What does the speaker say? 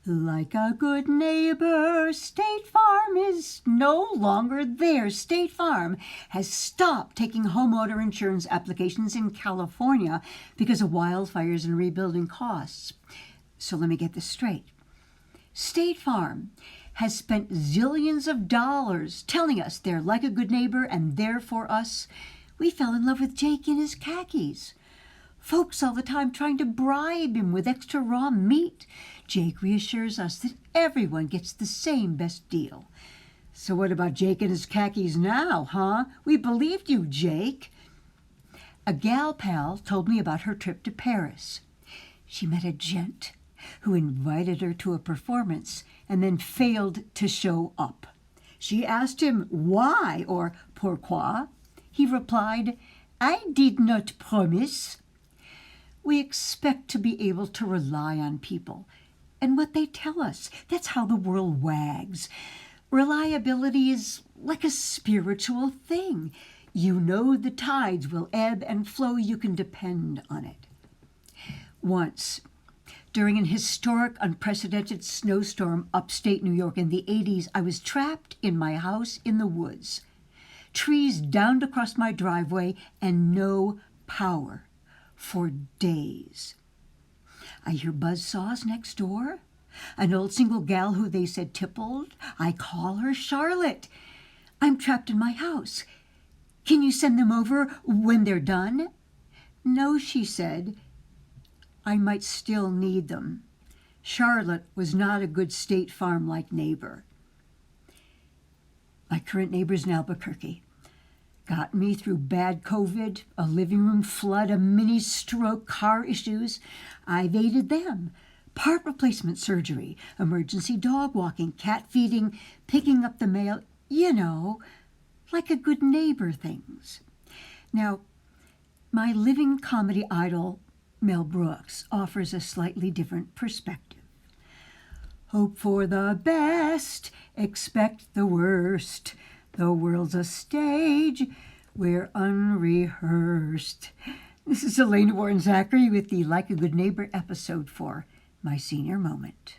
Like a good neighbor, State Farm is no longer there. State Farm has stopped taking homeowner insurance applications in California because of wildfires and rebuilding costs. So let me get this straight. State Farm has spent zillions of dollars telling us they're like a good neighbor and there for us. We fell in love with Jake in his khakis. Folks all the time trying to bribe him with extra raw meat. Jake reassures us that everyone gets the same best deal. So what about Jake and his khakis now, huh? We believed you, Jake. A gal pal told me about her trip to Paris. She met a gent who invited her to a performance and then failed to show up. She asked him why or pourquoi. He replied, "I did not promise." We expect to be able to rely on people and what they tell us. That's how the world wags. Reliability is like a spiritual thing. You know the tides will ebb and flow. You can depend on it. Once, during an historic, unprecedented snowstorm upstate New York in the 80s, I was trapped in my house in the woods. Trees downed across my driveway and no power for days. I hear buzzsaws next door. An old single gal who they said tippled. I call her Charlotte. I'm trapped in my house. Can you send them over when they're done? No, she said. I might still need them. Charlotte was not a good State Farm-like neighbor. My current neighbor's in Albuquerque. Got me through bad COVID, a living room flood, a mini stroke, car issues. I've aided them. Part replacement surgery, emergency dog walking, cat feeding, picking up the mail, like a good neighbor things. Now, my living comedy idol, Mel Brooks, offers a slightly different perspective. Hope for the best, expect the worst. The world's a stage, we're unrehearsed. This is Elena Warren Zachary with the Like a Good Neighbor episode for My Senior Moment.